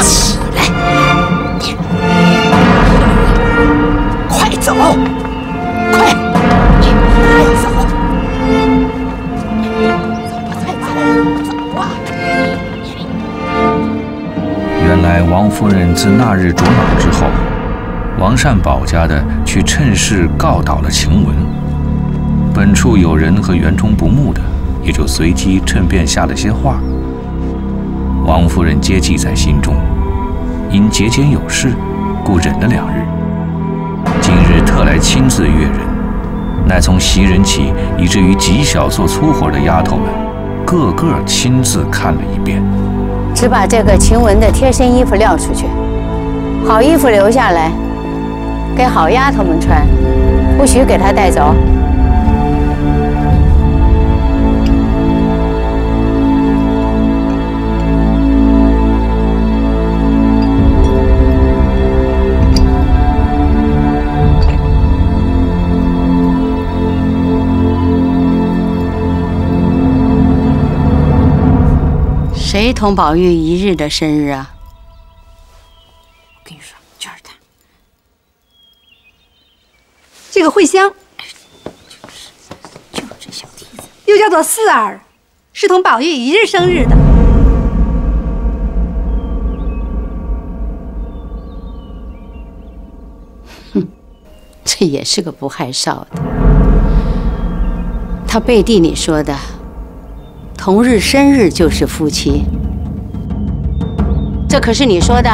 起来，快走，快走！走啊！原来王夫人自那日着恼之后，王善保家的去趁势告倒了晴雯。本处有人和袁崇不睦的，也就随机趁便下了些话。王夫人皆记在心中，因节间有事，故忍了2日。今日特来亲自阅人，乃从袭人起，以至于极小做粗活的丫头们，个个亲自看了一遍。只把这个晴雯的贴身衣服撂出去，好衣服留下来，给好丫头们穿，不许给她带走。谁同宝玉一日的生日啊？我跟你说，就是他。这个慧香，就是这小蹄子，又叫做四儿，是同宝玉一日生日的。哼，这也是个不害臊的。他背地里说的。同日生日就是夫妻，这可是你说的。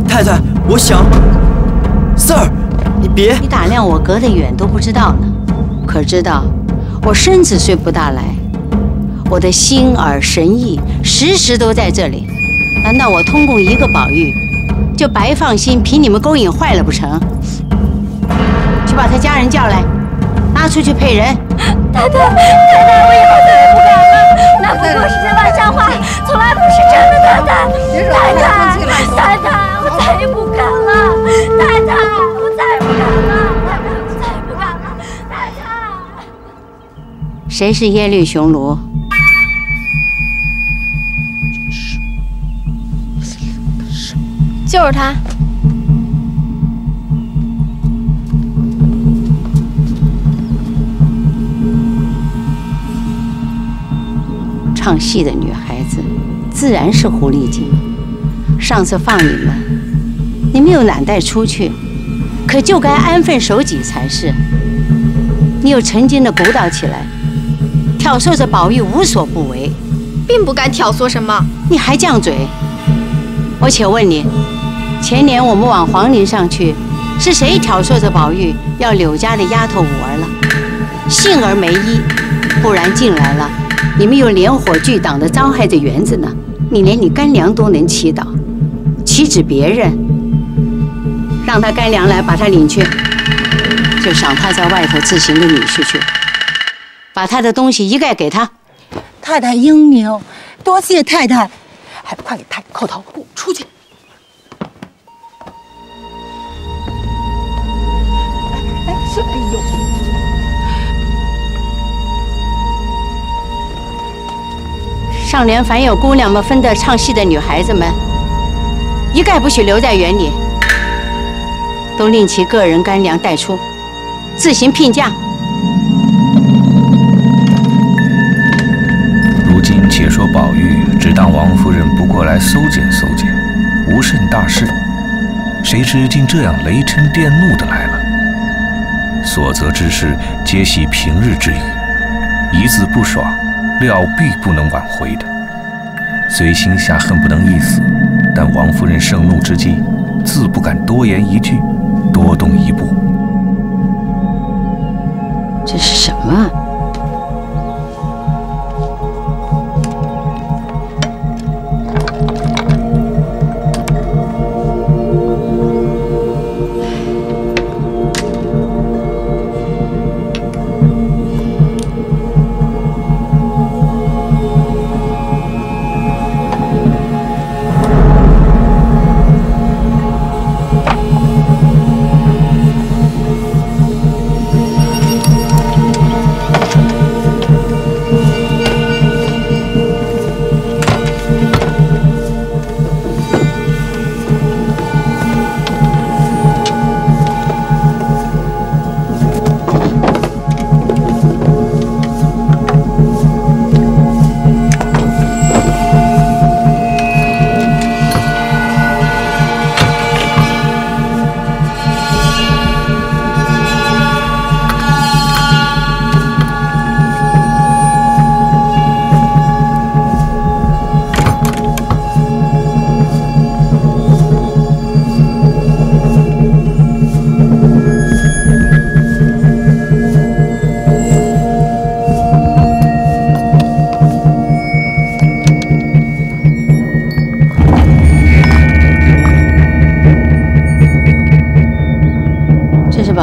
太太，我想，四儿，你别……你打量我隔得远都不知道呢，可知道我身子虽不大来，我的心耳神意时时都在这里。难道我通共一个宝玉，就白放心凭你们勾引坏了不成？去把他家人叫来，拉出去配人。太太，我以后再也不敢了。那不过是这玩笑话，从来不是真的。太太，我再也不敢了。太太，我再也不敢了。太太，我再也不敢了。太太，谁是耶律雄卢？就是他。唱戏的女孩子，自然是狐狸精。上次放你们又懒带出去，可就该安分守己才是。你又成精的鼓捣起来，挑唆着宝玉无所不为，并不敢挑唆什么。你还犟嘴？我且问你，前年我们往皇陵上去，是谁挑唆着宝玉要柳家的丫头五儿了？幸而没依，不然进来了。你们又连火炬党的糟害着园子呢，你连你干娘都能祈祷，岂止别人？让他干娘来把他领去，就赏他在外头自行的女婿去，把他的东西一概给他。太太英明，多谢太太，还不快给太太叩头，出去！哎呦！上联凡有姑娘们分得唱戏的女孩子们，一概不许留在园里，都令其个人干娘带出，自行聘嫁。如今且说宝玉只当王夫人不过来搜检搜检，无甚大事，谁知竟这样雷嗔电怒的来了。所责之事皆系平日之语，一字不爽，料必不能挽回的。虽心下恨不能一死，但王夫人盛怒之际，自不敢多言一句，多动一步。这是什么？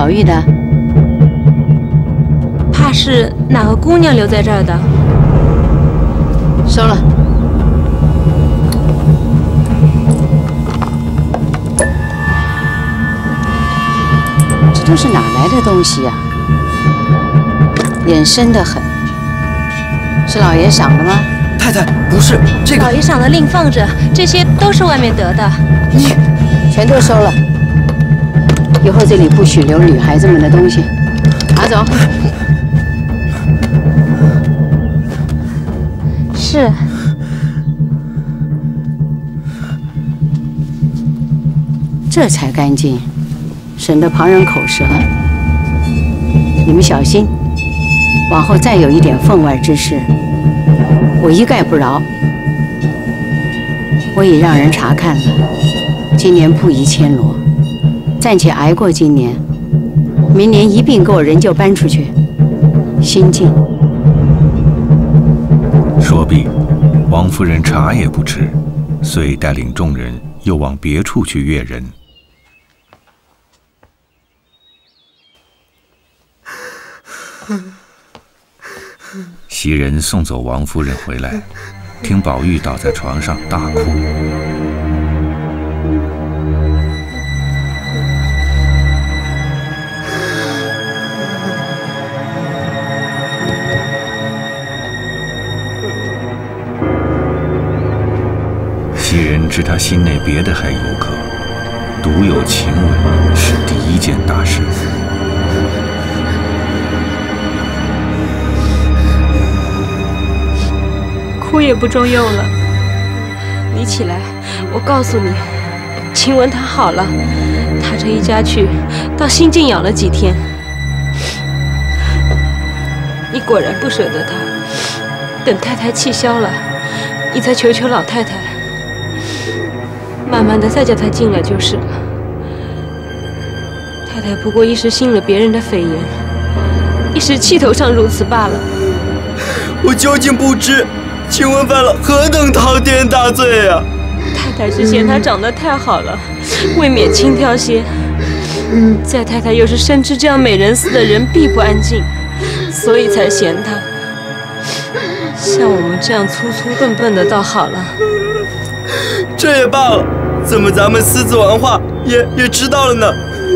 宝玉的？怕是哪个姑娘留在这儿的？收了。这都是哪来的东西呀？眼深得很。是老爷赏的吗？太太，不是这个。老爷赏的另放着，这些都是外面得的。你全都收了。以后这里不许留女孩子们的东西，拿走。是。这才干净，省得旁人口舌。你们小心，往后再有一点分外之事，我一概不饶。我已让人查看了，今年不宜迁挪，暂且挨过今年，明年一并给我人就搬出去。心静。说毕，王夫人茶也不吃，遂带领众人又往别处去阅人。袭人送走王夫人回来，听宝玉倒在床上大哭。袭人知他心内别的还有可，独有晴雯是第一件大事。哭也不中用了，你起来，我告诉你，晴雯她好了，她这一家去，到新静养了几天。你果然不舍得她，等太太气消了，你再求求老太太，慢慢的再叫她进来就是了。太太不过一时信了别人的蜚言，一时气头上如此罢了。我究竟不知晴雯犯了何等滔天大罪啊！太太是嫌她长得太好了，未免轻佻些。再太太又是深知这样美人似的人必不安静，所以才嫌她。像我们这样粗粗笨笨的倒好了。这也罢了，怎么咱们私自玩话也知道了呢？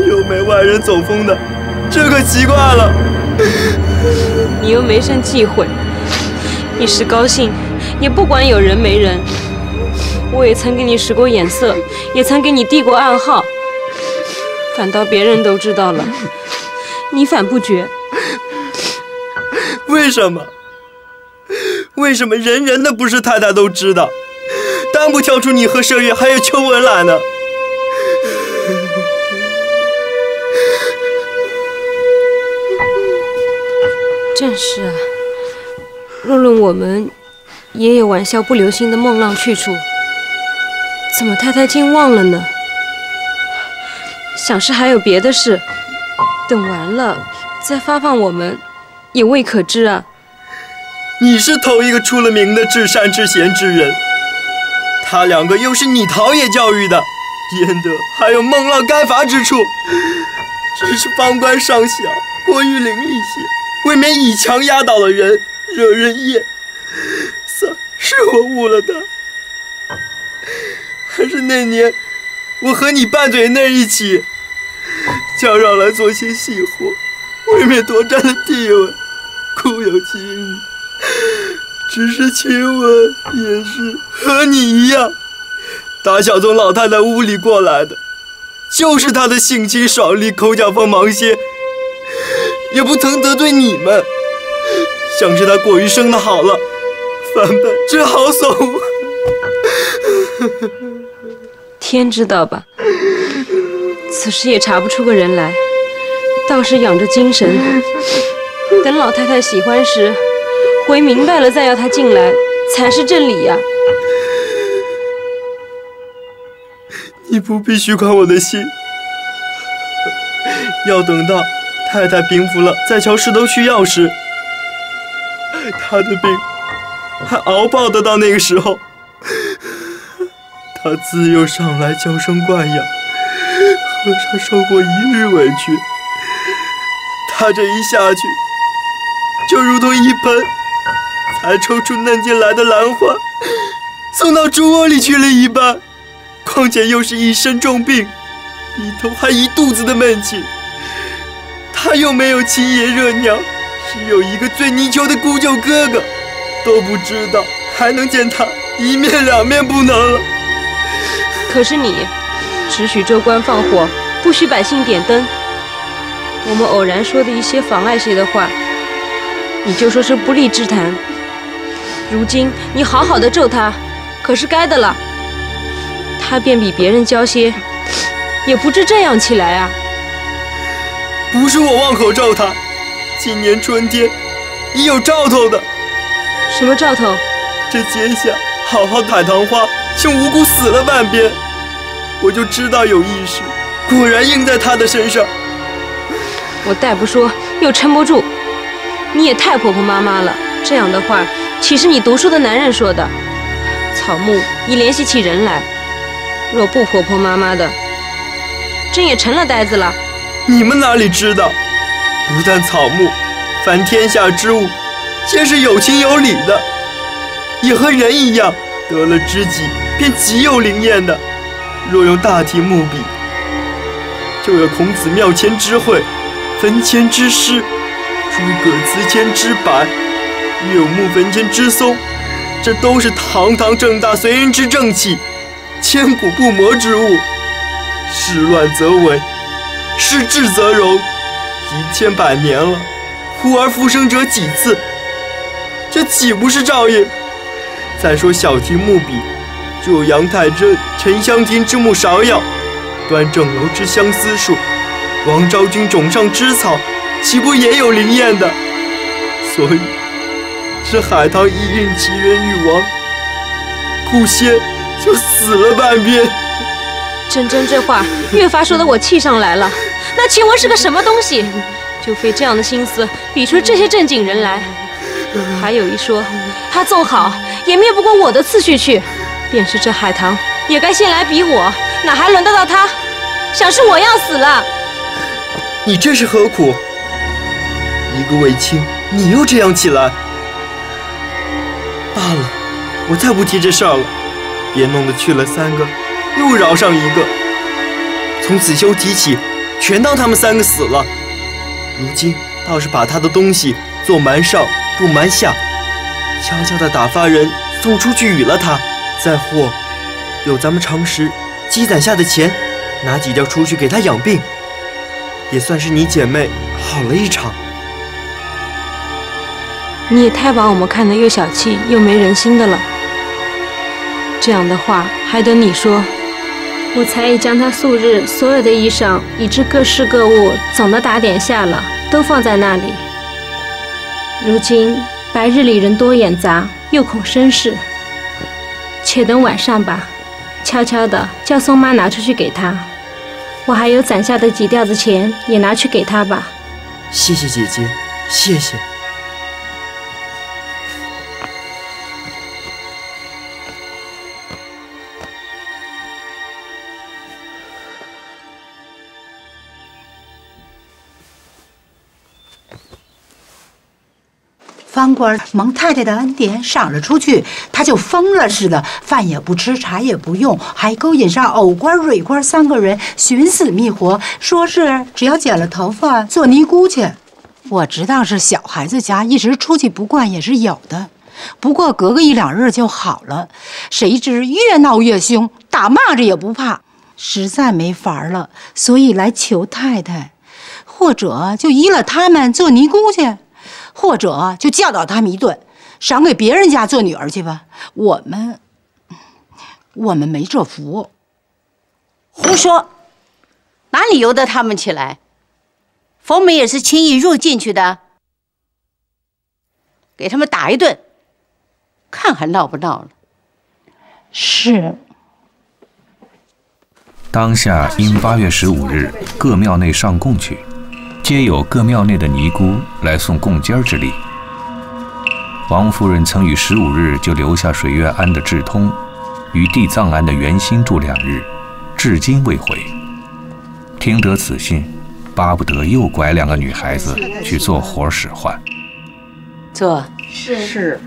又没外人走风的，这可奇怪了。你又没生忌讳，一时高兴，也不管有人没人。我也曾给你使过眼色，也曾给你递过暗号，反倒别人都知道了，你反不觉。为什么？为什么人人的不是太太都知道，单不挑出你和麝月还有秋纹来呢？正是啊，若论我们也有玩笑不留心的梦浪去处，怎么太太竟忘了呢？想是还有别的事，等完了再发放我们，也未可知啊。你是头一个出了名的至善至贤之人，他两个又是你陶冶教育的，焉得还有梦浪该罚之处？只是方官尚小，过于伶俐些，未免以强压倒了人，惹人厌。是我误了他，还是那年我和你拌嘴那一起，叫让来做些细活，未免夺占了地位，故有今日。只是晴雯也是和你一样，打小从老太太屋里过来的，就是她的性情爽利，口角锋芒些，也不曾得罪你们。像是她过于生的好了，反本只好怂。天知道吧，此时也查不出个人来，倒是养着精神，等老太太喜欢时，回明白了再要她进来，才是正理呀。你不必虚宽我的心，要等到太太平复了，再瞧石头去药时，她的病还熬不熬得到那个时候？她自幼上来娇生惯养，和尚受过一日委屈，他这一下去，就如同一盆才抽出嫩茎来的兰花，送到猪窝里去了一般。况且又是一身重病，里头还一肚子的闷气。他又没有亲爷热娘，只有一个最泥鳅的姑舅哥哥，都不知道还能见他一面两面不能了。可是你只许州官放火，不许百姓点灯。我们偶然说的一些妨碍些的话，你就说是不利之谈。如今你好好的咒他，可是该的了。他便比别人娇些，也不至这样起来啊。不是我妄口咒他，今年春天已有兆头的。什么兆头？这阶下好好的海棠花竟无故死了半边，我就知道有异事，果然应在他的身上。我代不说，又撑不住。你也太婆婆妈妈了，这样的话岂是你读书的男人说的？草木已联系起人来，若不婆婆妈妈的，真也成了呆子了。你们哪里知道，不但草木，凡天下之物，皆是有情有理的，也和人一样，得了知己便极有灵验的。若用大题目比，就有孔子庙前之会，坟前之诗，诸葛祠前之柏，岳有墓坟前之松，这都是堂堂正大随人之正气，千古不磨之物。事乱则为，事治则荣，一千百年了，忽而复生者几次？这岂不是照应？再说小题目比，就有杨太真、沉香亭之木芍药，端正楼之相思树，王昭君冢上之草，岂不也有灵验的？所以这海棠一应其人欲亡，顾仙就死了半边。真这话越发说得我气上来了。那晴雯是个什么东西？就费这样的心思比出这些正经人来。还有一说，他纵好也灭不过我的次序去。便是这海棠也该先来比我，哪还轮得到他？想是我要死了。你这是何苦？一个卫青，你又这样起来。罢了，我再不提这事儿了，别弄得去了3个，又饶上1个。从此休提起，全当他们3个死了。如今倒是把他的东西做瞒上不瞒下，悄悄地打发人送出去与了他。再或有咱们常识积攒下的钱，拿几吊出去给他养病，也算是你姐妹好了一场。你也太把我们看得又小气又没人心的了。这样的话还得你说。我才已将他素日所有的衣裳以至各式各物总的打点下了，都放在那里。如今白日里人多眼杂，又恐生事，且等晚上吧，悄悄的叫宋妈拿出去给他。我还有攒下的几吊子钱，也拿去给他吧。谢谢姐姐，谢谢。方官蒙太太的恩典赏了出去，他就疯了似的，饭也不吃，茶也不用，还勾引上藕官、蕊官3个人，寻死觅活，说是只要剪了头发做尼姑去。我知道是小孩子家，一时出去不惯也是有的，不过隔个1、2日就好了。谁知越闹越凶，打骂着也不怕，实在没法了，所以来求太太，或者就依了他们做尼姑去。或者就教导他们一顿，赏给别人家做女儿去吧。我们没这福。胡说，哪里由得他们起来？冯梅也是轻易入进去的，给他们打一顿，看还闹不闹了。是。当下因8月15日各庙内上供去，皆有各庙内的尼姑来送供尖之礼。王夫人曾于15日就留下水月庵的智通，与地藏庵的圆心住2日，至今未回。听得此信，巴不得又拐2个女孩子去做活使唤。坐。是。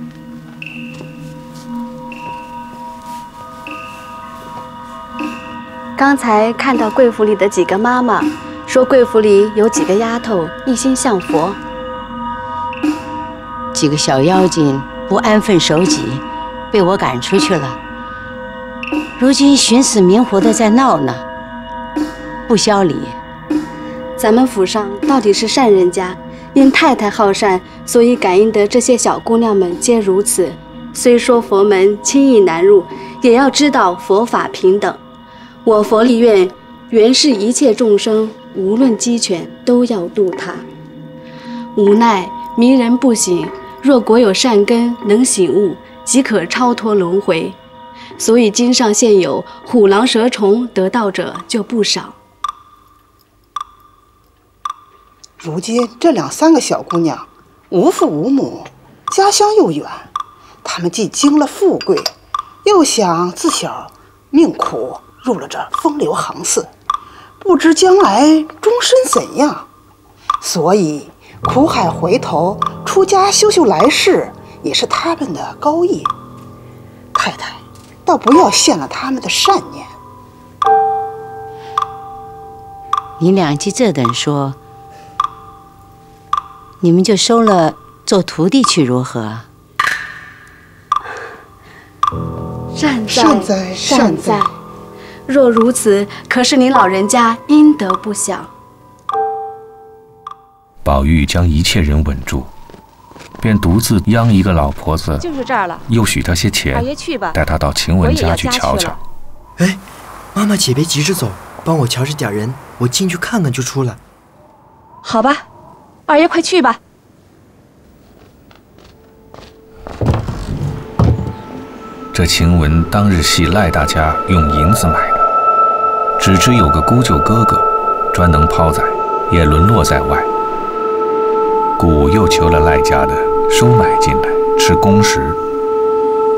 刚才看到贵府里的几个妈妈说，贵府里有几个丫头一心向佛，几个小妖精不安分守己，被我赶出去了。如今寻死觅活的在闹呢，不消礼。咱们府上到底是善人家，因太太好善，所以感应得这些小姑娘们皆如此。虽说佛门轻易难入，也要知道佛法平等。我佛利院原是一切众生，无论鸡犬，都要度他。无奈迷人不醒，若果有善根，能醒悟，即可超脱轮回。所以经上现有虎狼蛇虫得道者就不少。如今这2、3个小姑娘无父无母，家乡又远，她们既经了富贵，又想自小命苦，入了这风流行肆，不知将来终身怎样，所以苦海回头，出家修来世，也是他们的高义。太太倒不要陷了他们的善念。你俩既这等说，你们就收了做徒弟去如何？善哉。若如此，可是您老人家阴德不小。宝玉将一切人稳住，便独自央一个老婆子，就是这儿了，又许她些钱，老爷去吧，带她到晴雯家去瞧瞧。哎，妈妈且别急着走，帮我瞧着点人，我进去看看就出来。好吧，二爷快去吧。这晴雯当日系赖大家用银子买的，只知有个姑舅哥哥，专能抛载，也沦落在外。故又求了赖家的收买进来吃公食，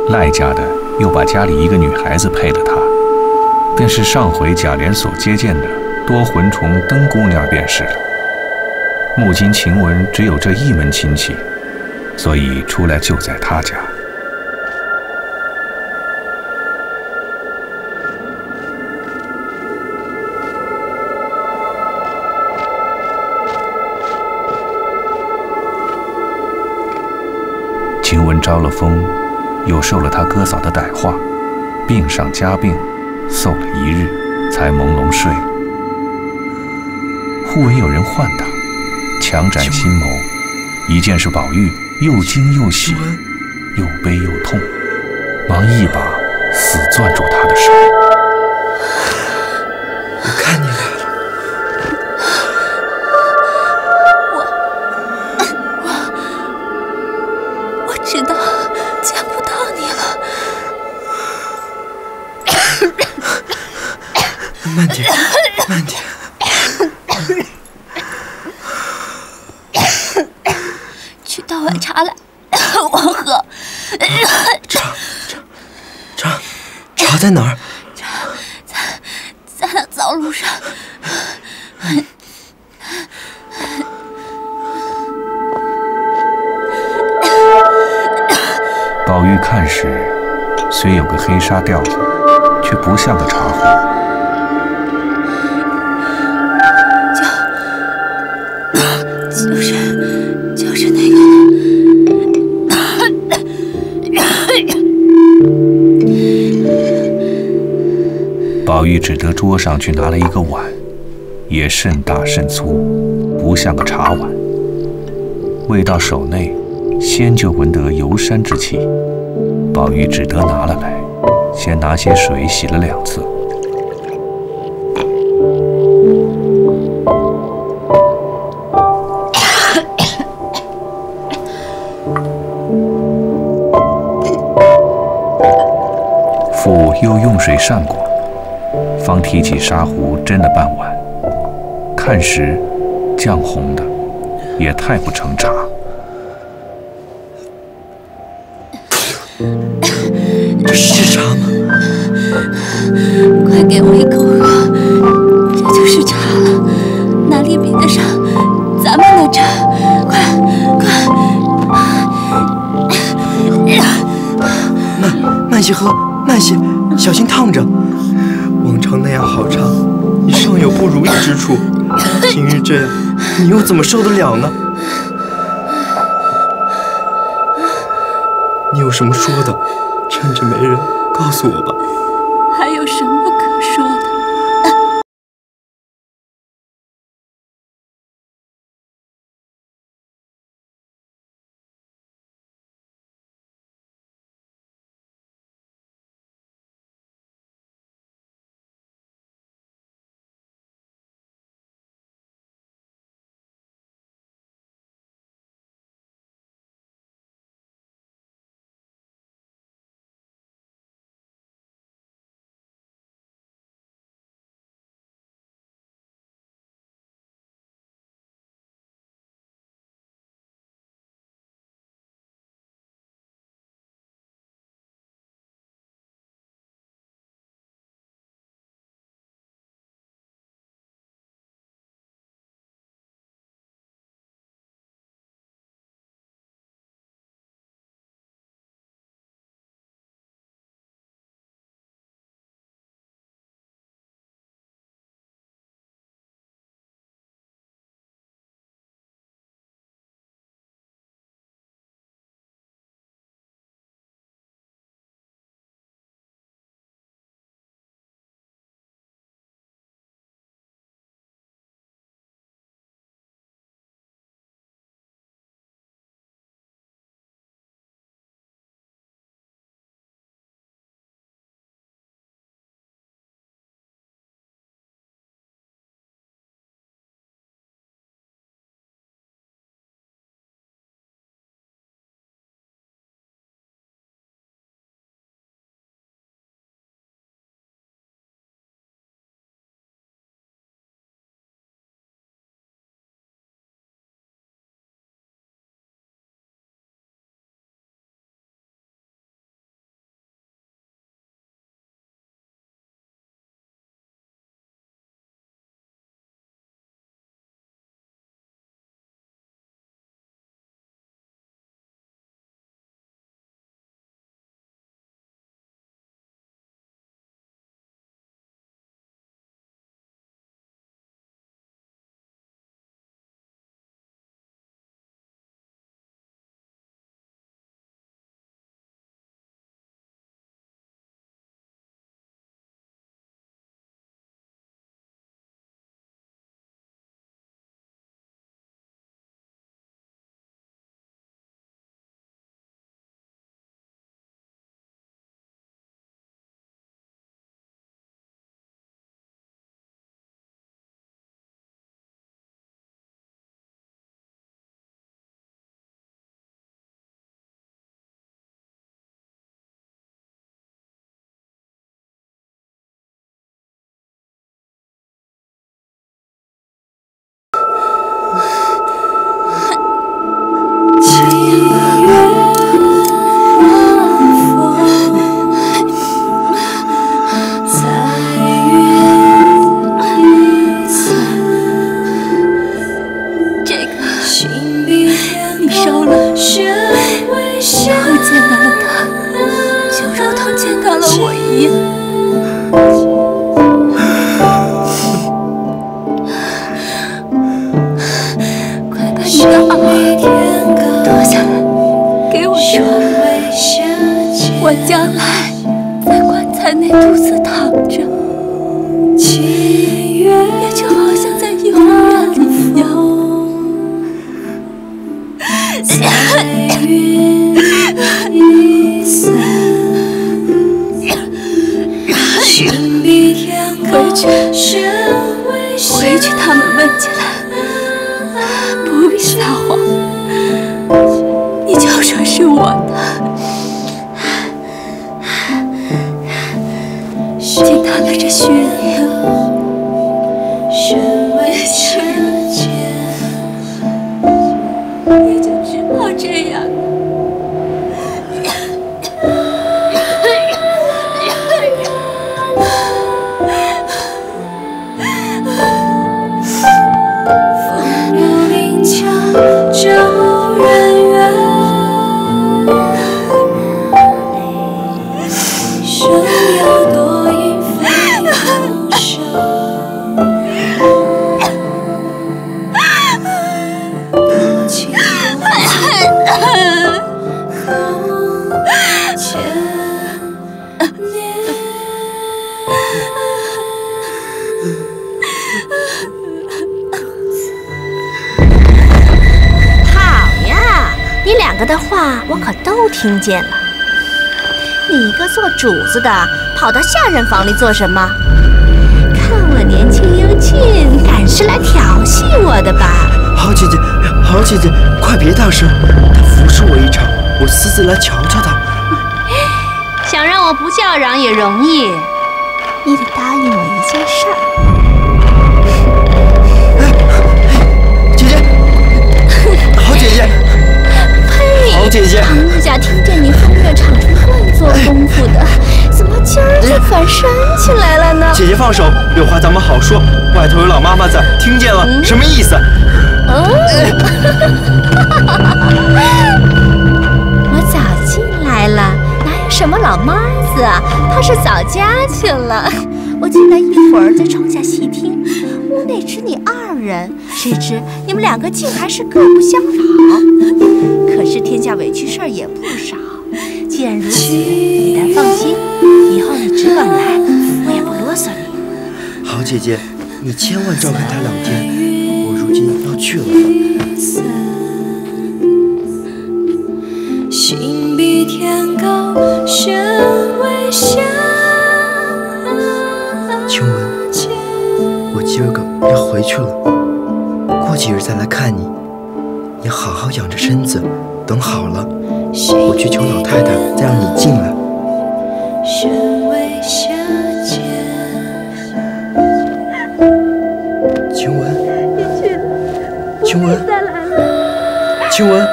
赖家的又把家里一个女孩子配了他，便是上回贾琏所接见的多魂虫灯姑娘便是了。目今晴雯只有这一门亲戚，所以出来就在他家。晴雯招了风，又受了他哥嫂的歹话，病上加病，嗽了1日，才朦胧睡了。忽闻有人唤他，强展心眸，一见是宝玉，又惊又喜，又悲又痛，忙一把死攥住他的手。我看你来了。我知道见不到你了。慢点，慢点。去倒碗茶来，我喝。茶在哪儿？在那灶炉上。宝玉看时，虽有个黑纱吊子，却不像个茶壶。就是那个。宝玉只得桌上去拿了一个碗，也甚大甚粗，不像个茶碗。未到手内，先就闻得游山之气，宝玉只得拿了来，先拿些水洗了2次。复又用水涮过，方提起砂壶斟了半碗，看时绛红的，也太不成茶。这是茶吗？快给我一口喝，这就是茶了，哪里比得细喝，慢些，小心烫着。往常那样好唱，你尚有不如意之处，今日这样，你又怎么受得了呢？你有什么说的？趁着没人，告诉我吧。还有什么可说的？我将来在棺材内独自躺着，也就好像在幼儿园里一样。回去，他们问起来，不必撒谎，你就说是我的。见到了这血液，也就只好这样。风流灵巧。个的话我可都听见了。你一个做主子的，跑到下人房里做什么？看我年轻英俊，敢是来挑衅我的吧？好姐姐，好姐姐，快别大声，他服侍我一场，我私自来瞧瞧他。想让我不叫嚷也容易，你得答应我一件事儿。姐姐，好姐姐，呸！好姐姐，朋友家听见你风月场中乱做功夫的，怎么今儿就反煽起来了呢？姐姐放手，有话咱们好说。外头有老妈妈在，听见了，什么意思？我早进来了，哪有什么老妈子啊？她是早家去了。我进来一会儿就冲下戏厅，屋内只你二人，谁知你们两个竟还是各不相扰。可是天下委屈事儿也不少，既然如此，你但放心，以后你只管来，我也不啰嗦你。好姐姐，你千万照看他2天，我如今要去了。心比天高，身为下。晴雯，我今儿个要回去了，过几日再来看你。你好好养着身子，等好了，我去求老太太再让你进来。晴雯，晴雯，晴雯，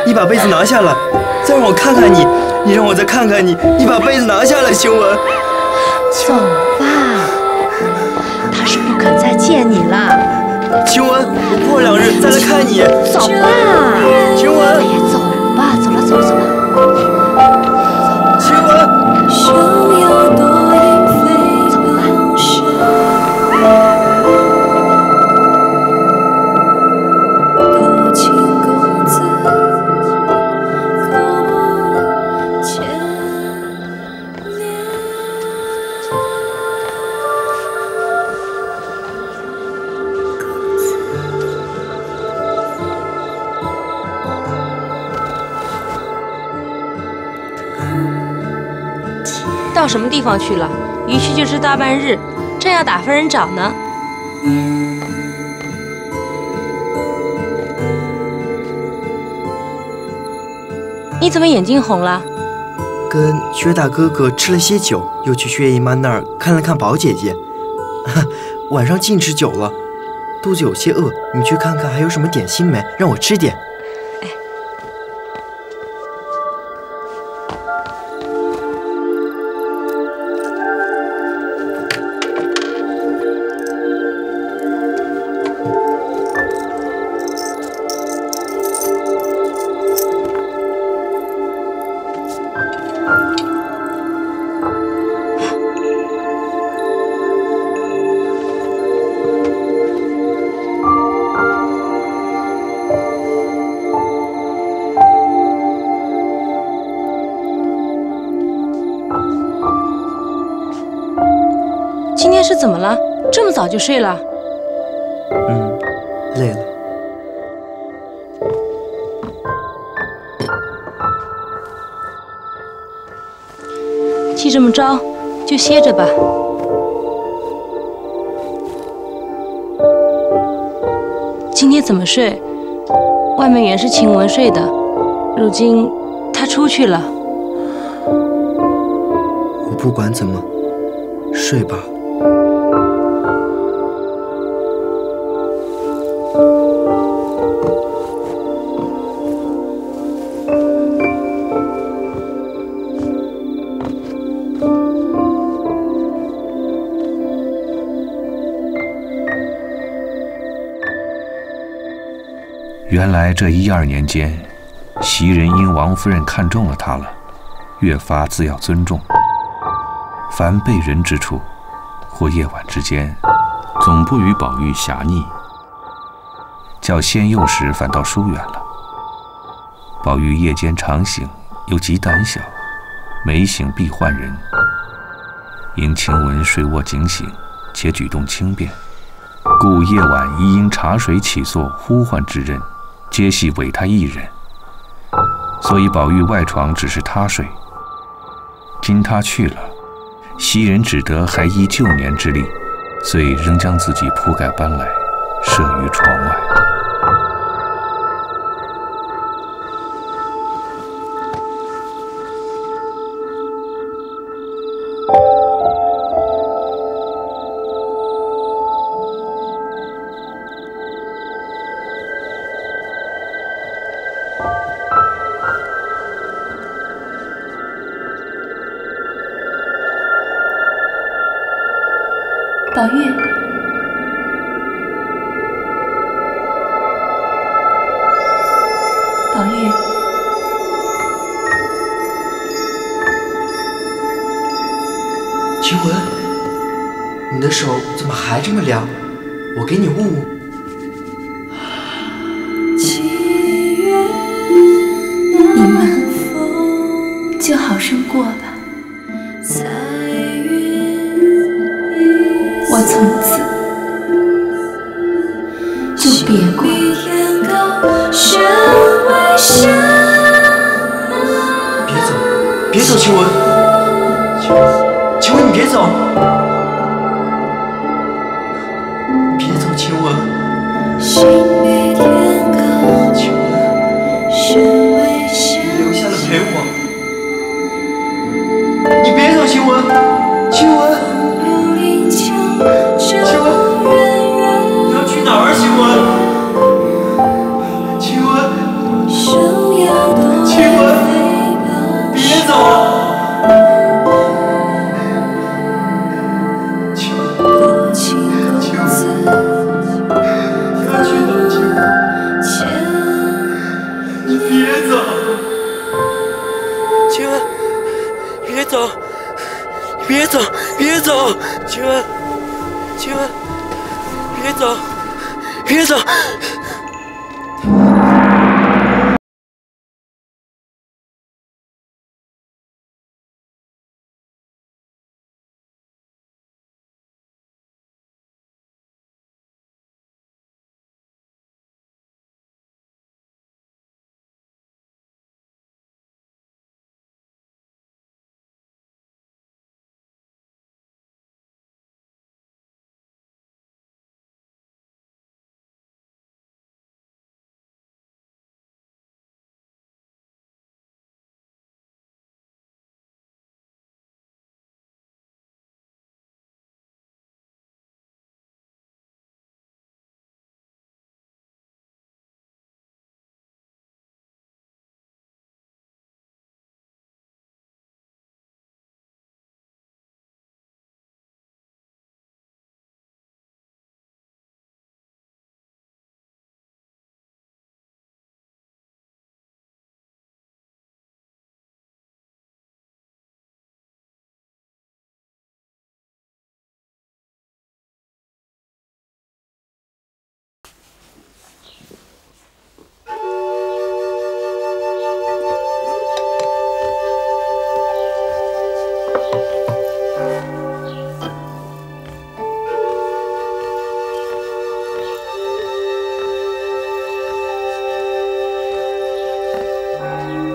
你把被子拿下来，再让我看看你，你让我再看看你，你把被子拿下来，晴雯。走吧，他是不肯再见你了。晴雯，我过2日再来看你。走吧，晴雯。哎呀，走吧，走了，走了，走了。晴雯。到什么地方去了？一去就是大半日，正要打发人找呢。你怎么眼睛红了？跟薛大哥哥吃了些酒，又去薛姨妈那儿看了看宝姐姐。晚上净吃酒了，肚子有些饿，你去看看还有什么点心没，让我吃点。今天是怎么了？这么早就睡了？累了。气这么着，就歇着吧。今天怎么睡？外面原是晴雯睡的，如今她出去了。我不管怎么，睡吧。原来这1、2年间，袭人因王夫人看中了他了，越发自要尊重。凡被人之处，或夜晚之间，总不与宝玉狭逆，较先幼时反倒疏远了。宝玉夜间常醒，又极胆小，每醒必唤人。因晴雯睡卧警醒，且举动轻便，故夜晚一因茶水起作呼唤之人，皆系委他一人。所以宝玉外床只是他睡。今他去了，袭人只得还依旧年之例，遂仍将自己铺盖搬来，设于床外。宝玉，宝玉，晴雯，你的手怎么还这么凉？我给你捂捂。你们就好生过吧。我从此就别过了。别走，别走，晴雯，晴雯，你别走，别走，晴雯，晴雯，你留下来陪我，你别走，晴雯，晴雯。晴雯，你要去哪儿？晴雯，晴雯，晴雯，别走！晴雯，晴雯，你要去哪儿？晴雯，你别走！晴雯，别走！别走！别走！晴雯。晴雯，别走，别走！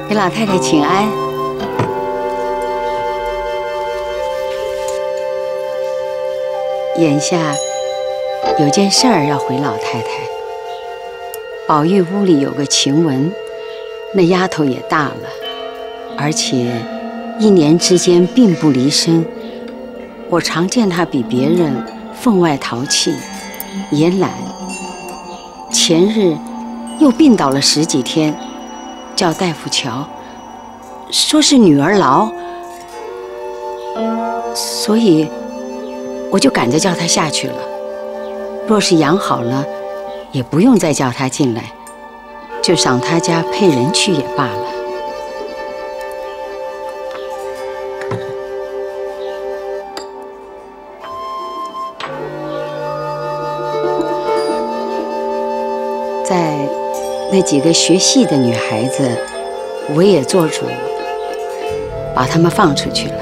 给老太太请安。眼下有件事儿要回老太太。宝玉屋里有个晴雯，那丫头也大了，而且1年之间并不离身。我常见她比别人分外淘气，也懒。前日又病倒了10几天，叫大夫瞧，说是女儿痨，所以我就赶着叫她下去了。若是养好了，也不用再叫她进来，就上她家配人去也罢了。在那几个学戏的女孩子，我也做主把她们放出去了。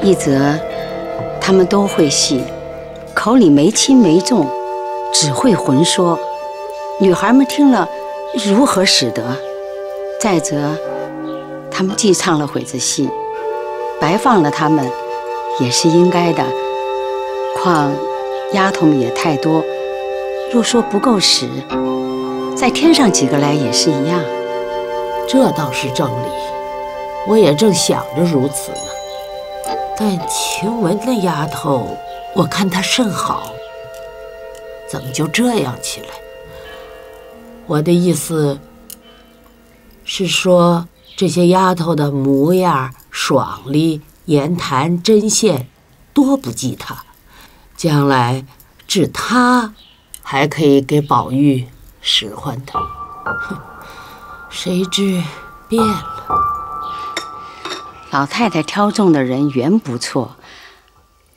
一则她们都会戏，口里没轻没重，只会混说，女孩们听了如何使得？再则他们既唱了会子戏，白放了他们也是应该的。况丫头们也太多，若说不够使，再添上几个来也是一样。这倒是正理，我也正想着如此呢。但晴雯那丫头，我看她甚好，怎么就这样起来？我的意思是说，这些丫头的模样、爽利、言谈、针线，多不及她。将来治她，还可以给宝玉使唤她。哼，谁知变了。老太太挑中的人原不错，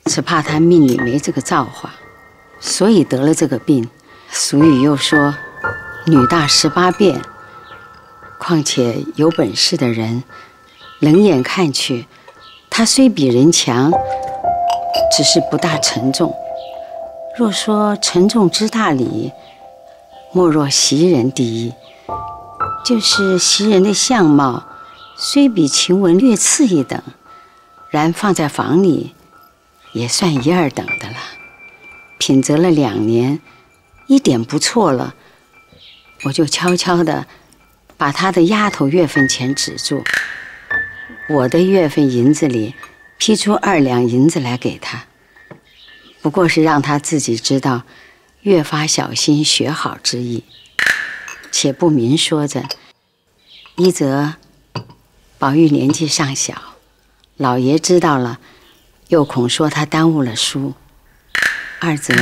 只怕她命里没这个造化，所以得了这个病。俗语又说女大18变，况且有本事的人，冷眼看去，她虽比人强，只是不大沉重。若说沉重之大礼，莫若袭人第一。就是袭人的相貌虽比晴雯略次一等，然放在房里也算一二等的了。品择了2年，一点不错了，我就悄悄地把她的丫头月份钱止住，我的月份银子里批出2两银子来给她，不过是让她自己知道越发小心学好之意。且不明说着，一则宝玉年纪尚小，老爷知道了又恐说他耽误了书；二则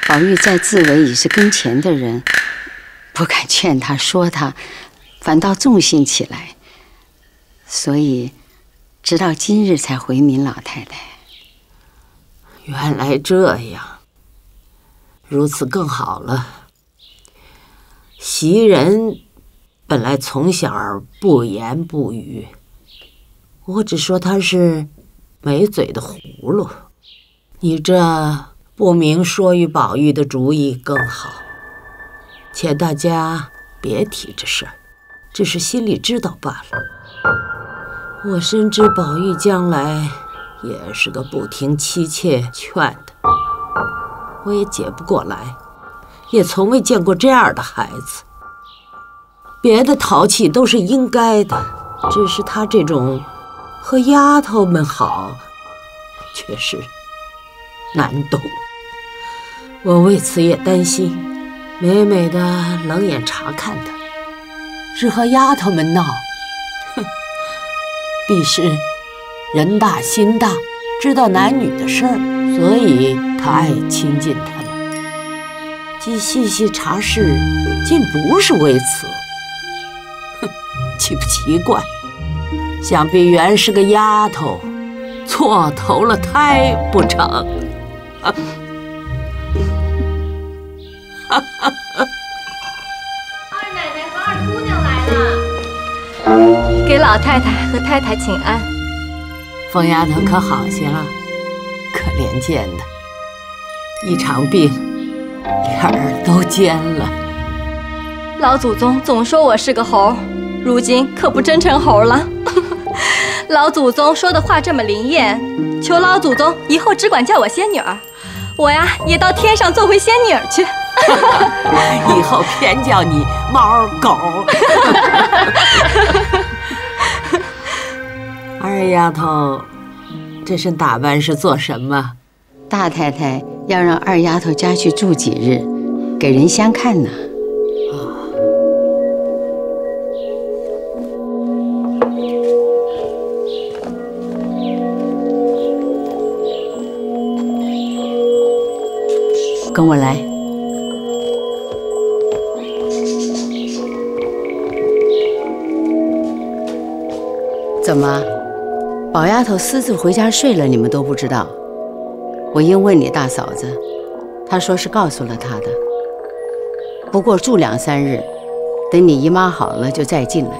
宝玉在自为已是跟前的人，不敢劝他说他，反倒重信起来，所以直到今日才回明老太太。原来这样，如此更好了。袭人本来从小不言不语，我只说她是没嘴的葫芦。你这不明说与宝玉的主意更好，且大家别提这事儿，只是心里知道罢了。我深知宝玉将来也是个不听妻妾劝的，我也解不过来，也从未见过这样的孩子。别的淘气都是应该的，只是他这种和丫头们好，却是难懂。我为此也担心，每每的冷眼查看他，是和丫头们闹，哼，必是人大心大，知道男女的事儿，所以他爱亲近他们。既细细查事，竟不是为此，哼，奇不奇怪？想必原是个丫头，错投了胎不成？二奶奶和二姑娘来了，给老太太和太太请安。疯丫头可好些了？可怜见的，一场病，脸儿都尖了。老祖宗总说我是个猴，如今可不真成猴了。老祖宗说的话这么灵验，求老祖宗以后只管叫我仙女儿，我呀也到天上做回仙女儿去。以后偏叫你猫狗。二丫头，这身打扮是做什么？大太太要让二丫头家去住几日，给人相看呢。跟我来。怎么，宝丫头私自回家睡了，你们都不知道？我应问你大嫂子，她说是告诉了她的。不过住2、3日，等你姨妈好了就再进来。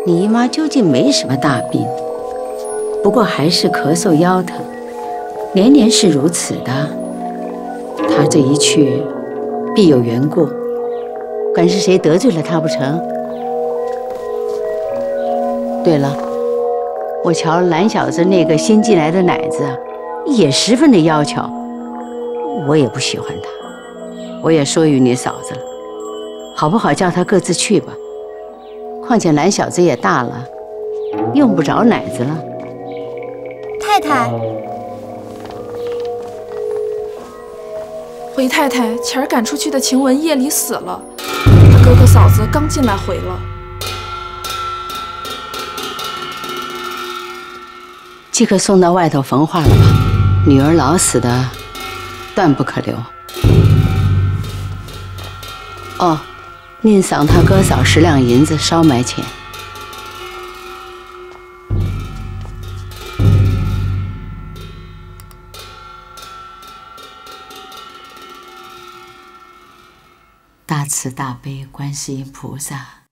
你姨妈究竟没什么大病，不过还是咳嗽腰疼，年年是如此的。她这一去，必有缘故，管是谁得罪了她不成？对了，我瞧蓝小子那个新进来的奶子啊，也十分的要巧，我也不喜欢他。我也说与你嫂子了，好不好叫他各自去吧。况且蓝小子也大了，用不着奶子了。太太，回太太前儿赶出去的晴雯夜里死了，他哥哥嫂子刚进来回了。即刻送到外头焚化了吧，女儿老死的，断不可留。哦，宁赏他哥嫂10两银子烧埋钱。大慈大悲观世音菩萨。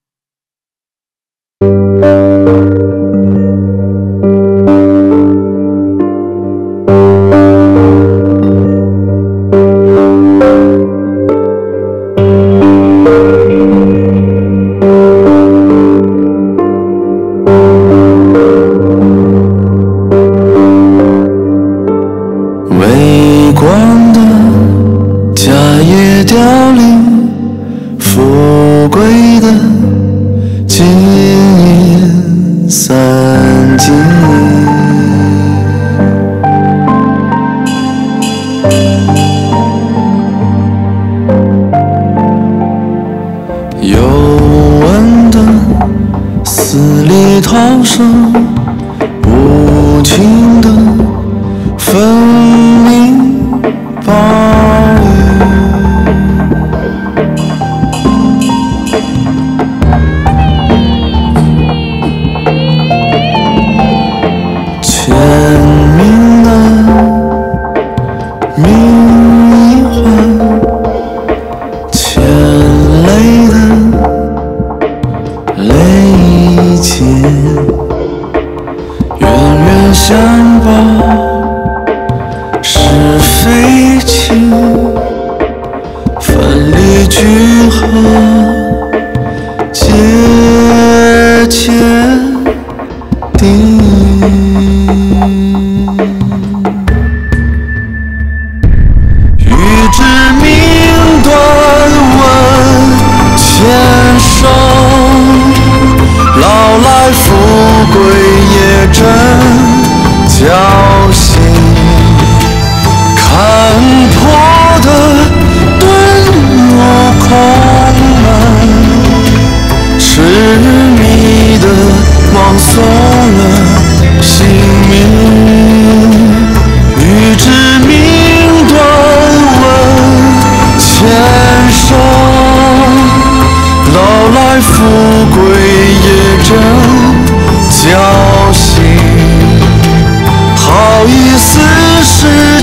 好意思是